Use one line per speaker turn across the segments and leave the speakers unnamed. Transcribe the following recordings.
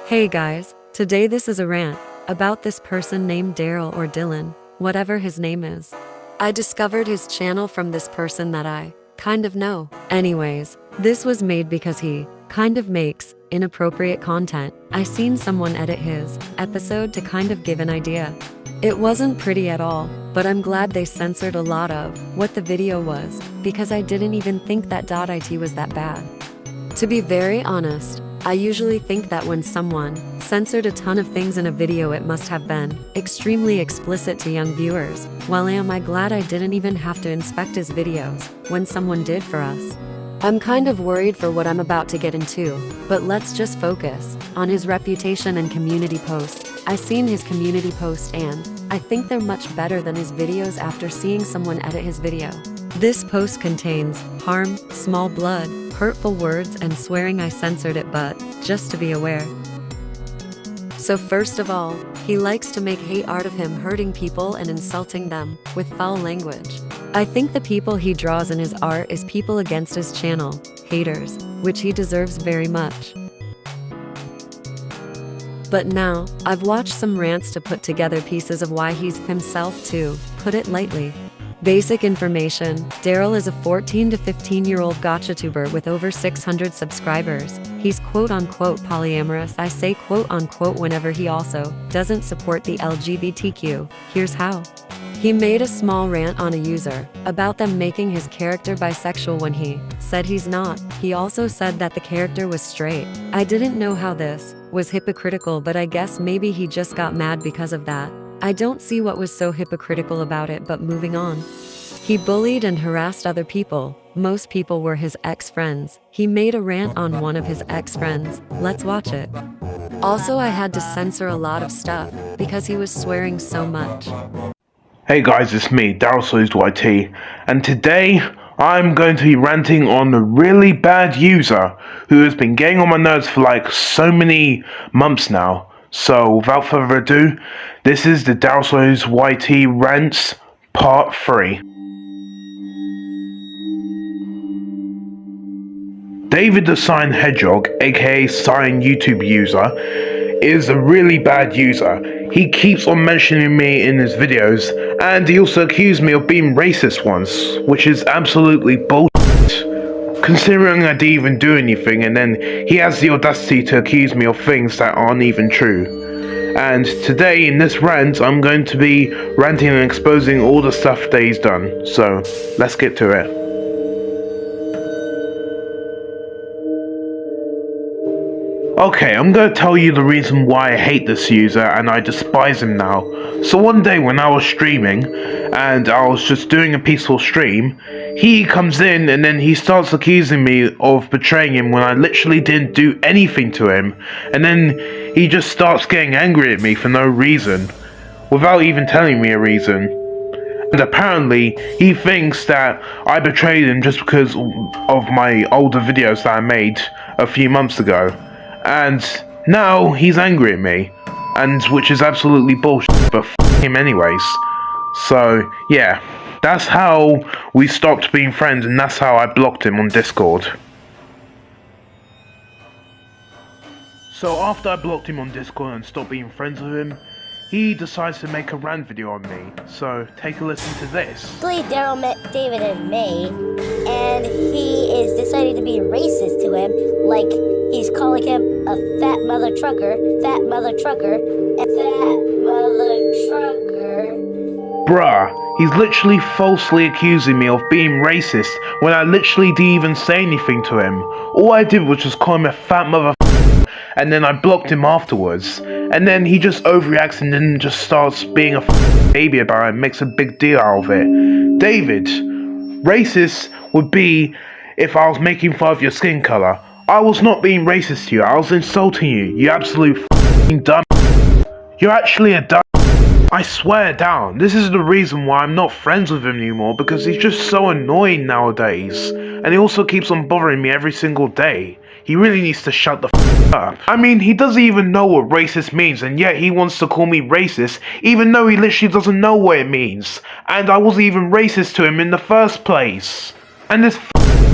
Hey guys, today this is a rant about this person named Daryl or Dylan, whatever his name is. I discovered his channel from this person that I kind of know. Anyways, this was made because he kind of makes inappropriate content. I seen someone edit his episode to kind of give an idea. It wasn't pretty at all, but I'm glad they censored a lot of what the video was, because I didn't even think that .it was that bad. To be very honest, I usually think that when someone censored a ton of things in a video, it must have been extremely explicit to young viewers. Well, am I glad I didn't even have to inspect his videos when someone did for us. I'm kind of worried for what I'm about to get into, but let's just focus on his reputation and community posts. I seen his community post and I think they're much better than his videos after seeing someone edit his video. This post contains harm, small blood, hurtful words and swearing. I censored it, but just to be aware. So first of all, he likes to make hate art of him hurting people and insulting them with foul language. I think the people he draws in his art is people against his channel, haters, which he deserves very much. But now, I've watched some rants to put together pieces of why he's himself, to put it lightly. Basic information: Daryl is a 14 to 15-year-old gotchatuber with over 600 subscribers. He's quote-unquote polyamorous. I say quote-unquote whenever he also doesn't support the LGBTQ. Here's how. He made a small rant on a user about them making his character bisexual when he said he's not. He also said that the character was straight. I didn't know how this was hypocritical, but I guess maybe he just got mad because of that. I don't see what was so hypocritical about it, but moving on. He bullied and harassed other people. Most people were his ex-friends. He made a rant on one of his ex-friends. Let's watch it. Also, I had to censor a lot of stuff because he was swearing so much.
Hey guys, it's me, Daryl YT, and today I'm going to be ranting on a really bad user who has been getting on my nerves for like so many months now. So without further ado, this is the Daryl YT Rants Part 3. David the Cyan Hedgehog, aka Cyan YouTube user, is a really bad user. He keeps on mentioning me in his videos, and he also accused me of being racist once, which is absolutely bullshit, considering I didn't even do anything, and then he has the audacity to accuse me of things that aren't even true. And today in this rant, I'm going to be ranting and exposing all the stuff that he's done, so let's get to it. Okay, I'm going to tell you the reason why I hate this user and I despise him now. So one day when I was streaming, and I was just doing a peaceful stream, he comes in and then he starts accusing me of betraying him when I literally didn't do anything to him. And then he just starts getting angry at me for no reason, without even telling me a reason. And apparently, he thinks that I betrayed him just because of my older videos that I made a few months ago. And now he's angry at me, and which is absolutely bullshit, but f him anyways. So yeah, that's how we stopped being friends, and that's how I blocked him on Discord. So after I blocked him on Discord and stopped being friends with him, he decides to make a rant video on me. So take a listen to this.
Basically, Daryl met David in May, and he is deciding to be racist to him, like he's calling him a fat mother trucker, and fat mother trucker.
Bruh, he's literally falsely accusing me of being racist when I literally didn't even say anything to him. All I did was just call him a fat mother, and then I blocked him afterwards. And then he just overreacts and then just starts being a baby about it and makes a big deal out of it. David, racist would be if I was making fun of your skin color. I was not being racist to you, I was insulting you, you absolute dumb. You're actually a dumb. I swear down, this is the reason why I'm not friends with him anymore, because he's just so annoying nowadays. And he also keeps on bothering me every single day. He really needs to shut the up. I mean, he doesn't even know what racist means, and yet he wants to call me racist, even though he literally doesn't know what it means. And I wasn't even racist to him in the first place. And it's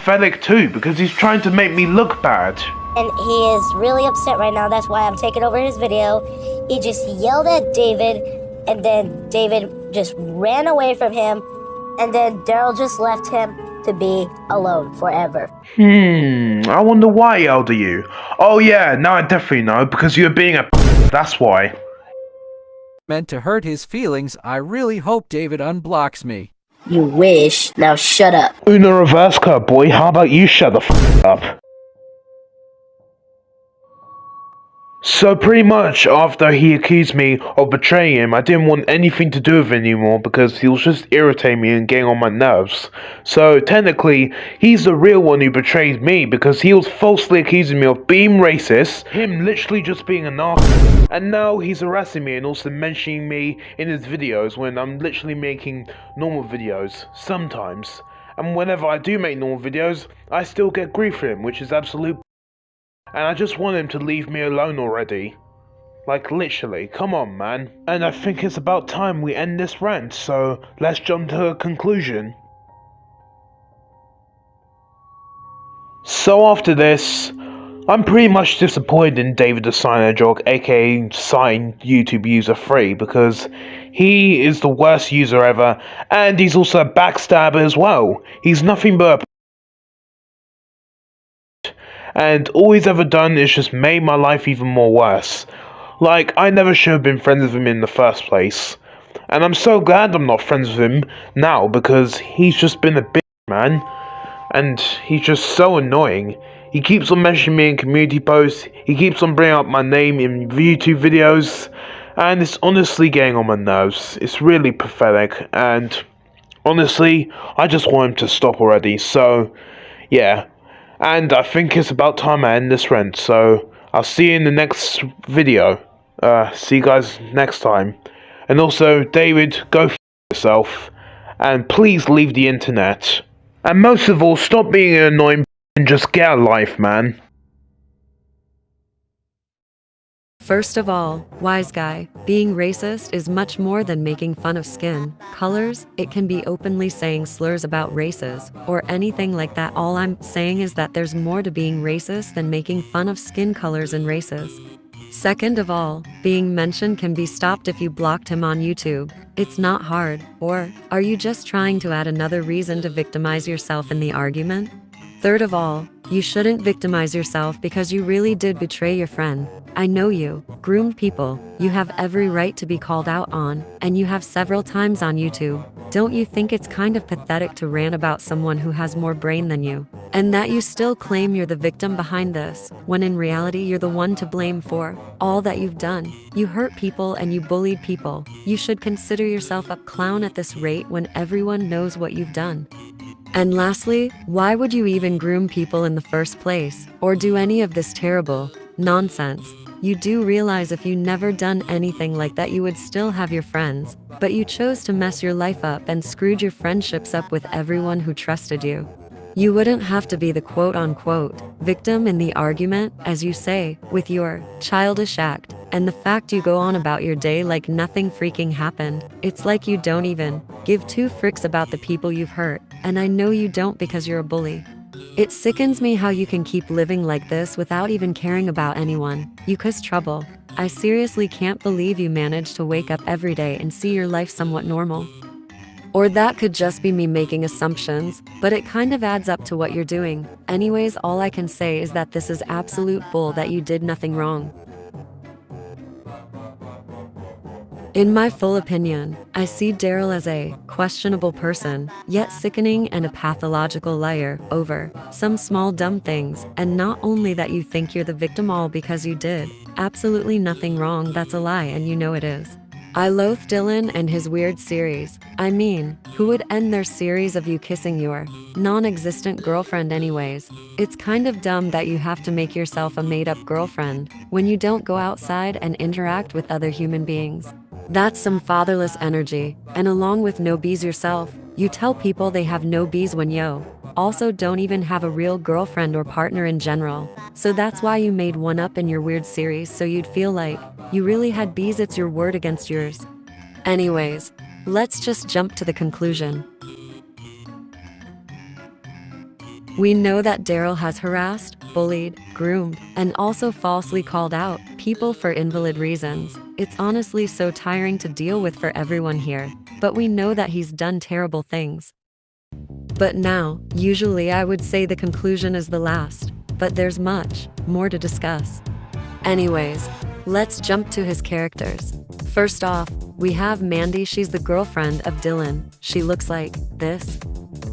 pathetic too, because he's trying to make me look bad.
and he is really upset right now. That's why I'm taking over his video. He just yelled at David, and then David just ran away from him, and then Daryl just left him to be alone forever.
I wonder why he yelled at you. Oh yeah, now I definitely know, because you're being a that's why.
Meant to hurt his feelings, I really hope David unblocks me.
You wish. Now shut up.
Una reverse cut, boy, how about you shut the up? So pretty much after he accused me of betraying him, I didn't want anything to do with him anymore because he was just irritating me and getting on my nerves. So technically, he's the real one who betrayed me because he was falsely accusing me of being racist, him literally just being a narc, and now he's harassing me and also mentioning me in his videos when I'm literally making normal videos, sometimes. And whenever I do make normal videos, I still get grief for him, which is absolute. And I just want him to leave me alone already. Like literally, come on man. And I think it's about time we end this rant, so let's jump to a conclusion. So after this, I'm pretty much disappointed in David the Cyanojock, aka Sign YouTube User 3, because he is the worst user ever, and he's also a backstabber as well. He's nothing but a and all he's ever done is just made my life even more worse. Like, I never should have been friends with him in the first place. And I'm so glad I'm not friends with him now, because he's just been a bitch, man. And he's just so annoying. He keeps on mentioning me in community posts, he keeps on bringing up my name in YouTube videos, and it's honestly getting on my nerves. It's really pathetic, and honestly, I just want him to stop already, so, yeah. And I think it's about time I end this rant, so I'll see you in the next video. See you guys next time. And also, David, go f yourself. And please leave the internet. And most of all, stop being an annoying and just get a life, man.
First of all, wise guy, being racist is much more than making fun of skin colors. It can be openly saying slurs about races or anything like that. All I'm saying is that there's more to being racist than making fun of skin colors and races. Second of all, being mentioned can be stopped if you blocked him on YouTube. It's not hard. Or are you just trying to add another reason to victimize yourself in the argument? Third of all, you shouldn't victimize yourself because you really did betray your friend. I know you, groomed people, you have every right to be called out on, and you have several times on YouTube. Don't you think it's kind of pathetic to rant about someone who has more brain than you? And that you still claim you're the victim behind this, when in reality you're the one to blame for all that you've done. You hurt people and you bullied people. You should consider yourself a clown at this rate when everyone knows what you've done. And lastly, why would you even groom people in the first place, or do any of this terrible nonsense? You do realize if you never done anything like that you would still have your friends, but you chose to mess your life up and screwed your friendships up with everyone who trusted you. You wouldn't have to be the quote-unquote victim in the argument, as you say, with your childish act, and the fact you go on about your day like nothing freaking happened. It's like you don't even give two fricks about the people you've hurt, and I know you don't because you're a bully. It sickens me how you can keep living like this without even caring about anyone. You cause trouble. I seriously can't believe you manage to wake up every day and see your life somewhat normal. Or that could just be me making assumptions, but it kind of adds up to what you're doing. Anyways, all I can say is that this is absolute bull that you did nothing wrong. In my full opinion, I see Daryl as a questionable person, yet sickening and a pathological liar over some small dumb things, and not only that you think you're the victim all because you did absolutely nothing wrong, that's a lie and you know it is. I loathe Dylan and his weird series. I mean, who would end their series of you kissing your non-existent girlfriend anyways? It's kind of dumb that you have to make yourself a made-up girlfriend when you don't go outside and interact with other human beings. That's some fatherless energy, and along with no bees yourself, you tell people they have no bees when you also don't even have a real girlfriend or partner in general. So that's why you made one up in your weird series so you'd feel like you really had bees. It's your word against yours. Anyways, let's just jump to the conclusion. We know that Daryl has harassed, bullied, groomed, and also falsely called out people for invalid reasons. It's honestly so tiring to deal with for everyone here, but we know that he's done terrible things. But now, usually I would say the conclusion is the last, but there's much more to discuss. Anyways, let's jump to his characters. First off, we have Mandy. She's the girlfriend of Dylan. She looks like this.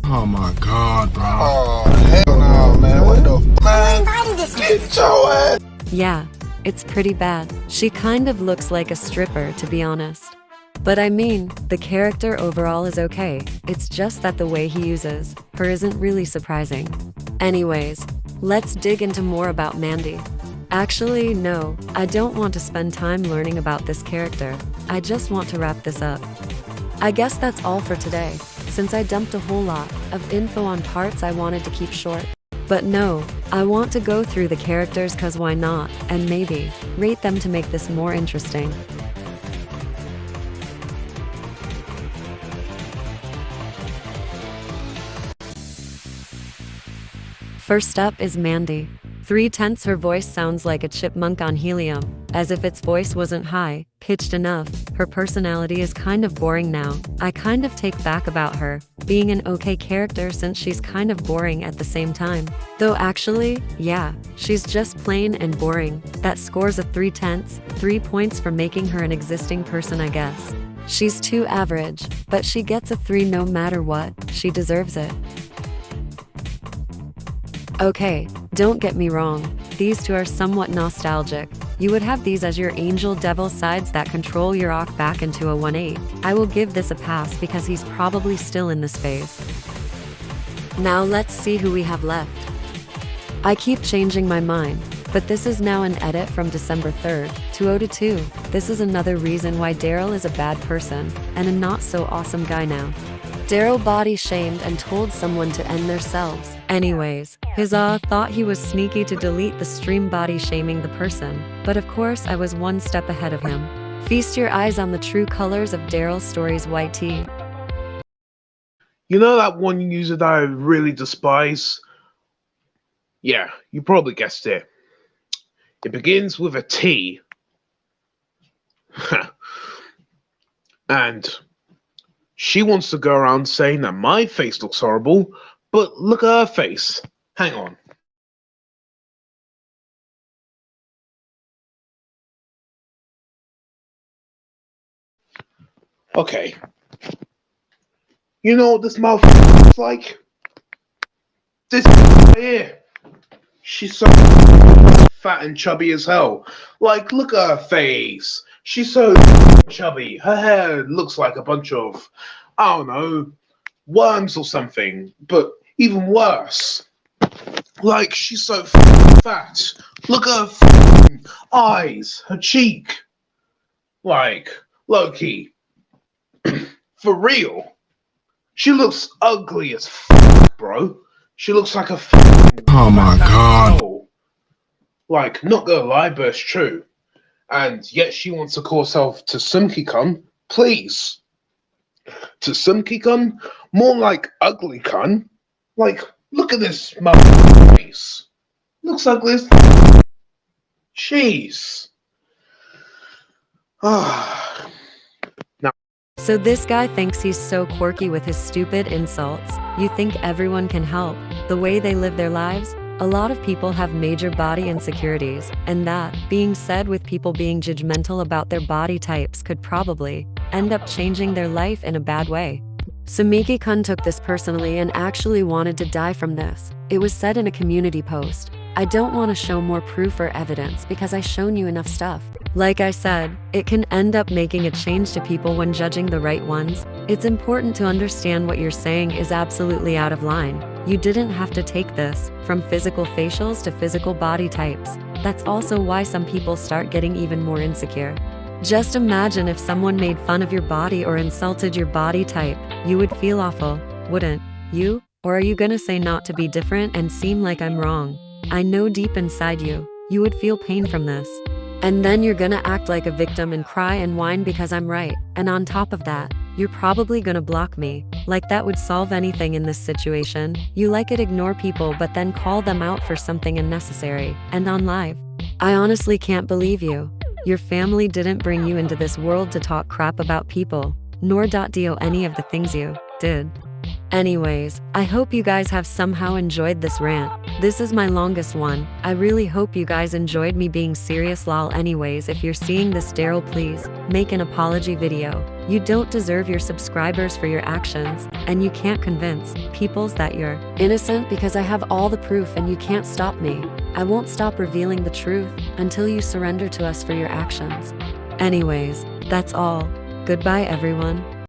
Oh my god, bro.
Oh, hell no, man. What the f***, man? Get your ass.
Yeah, it's pretty bad. She kind of looks like a stripper, to be honest. But I mean, the character overall is okay. It's just that the way he uses her isn't really surprising. Anyways, let's dig into more about Mandy. Actually, no, I don't want to spend time learning about this character. I just want to wrap this up. I guess that's all for today, since I dumped a whole lot of info on parts I wanted to keep short. But no, I want to go through the characters cause why not, and maybe rate them to make this more interesting. First up is Mandy. 3/10 her voice sounds like a chipmunk on helium, as if its voice wasn't high pitched enough. Her personality is kind of boring now. I kind of take back about her being an okay character since she's kind of boring at the same time. Though actually, yeah, she's just plain and boring. That scores a 3/10, 3 points for making her an existing person, I guess. She's too average, but she gets a 3 no matter what. She deserves it. Okay, don't get me wrong, these two are somewhat nostalgic. You would have these as your angel devil sides that control your Ock back into a 1/8. I will give this a pass because he's probably still in this phase. Now let's see who we have left. I keep changing my mind, but this is now an edit from December 3rd, 2022. This is another reason why Daryl is a bad person and a not so awesome guy now. Daryl body shamed and told someone to end themselves. Anyways, his thought he was sneaky to delete the stream body shaming the person, but of course I was one step ahead of him. Feast your eyes on the true colors of Daryl's stories YT.
You know that one user that I really despise? Yeah, you probably guessed it. It begins with a T. And she wants to go around saying that my face looks horrible, but look at her face. Hang on. Okay. You know what this mouth looks like? This right here. She's so fat and chubby as hell. Like, look at her face. She's so chubby. Her hair looks like a bunch of, I don't know, worms or something. But even worse. Like, she's so fat. Look at her eyes, her cheek. Like, low-key. For real. She looks ugly as bro. She looks like a
Oh my god.
soul. Like, not gonna lie, but it's true. And yet she wants to call herself Tsumki-kun. Please. Tsumki-kun? More like ugly-kun. Like, look at this face. Looks like this. Jeez.
So this guy thinks he's so quirky with his stupid insults. You think everyone can help the way they live their lives? A lot of people have major body insecurities, and that, being said with people being judgmental about their body types could probably end up changing their life in a bad way. Sumiki-kun took this personally and actually wanted to die from this. It was said in a community post. I don't want to show more proof or evidence because I've shown you enough stuff. Like I said, it can end up making a change to people when judging the right ones. It's important to understand what you're saying is absolutely out of line. You didn't have to take this from physical facials to physical body types. That's also why some people start getting even more insecure. Just imagine if someone made fun of your body or insulted your body type. You would feel awful, wouldn't you? Or are you gonna say not to be different and seem like I'm wrong? I know deep inside you would feel pain from this. And then you're gonna act like a victim and cry and whine because I'm right. And on top of that, you're probably gonna block me Like that would solve anything in this situation. You like it, ignore people but then call them out for something unnecessary, and on live. I honestly can't believe you. Your family didn't bring you into this world to talk crap about people, nor do any of the things you did. Anyways, I hope you guys have somehow enjoyed this rant. This is my longest one. I really hope you guys enjoyed me being serious, lol. Anyways, if you're seeing this, Daryl, please make an apology video. You don't deserve your subscribers for your actions, and you can't convince peoples that you're innocent because I have all the proof and you can't stop me. I won't stop revealing the truth until you surrender to us for your actions. Anyways, that's all. Goodbye, everyone.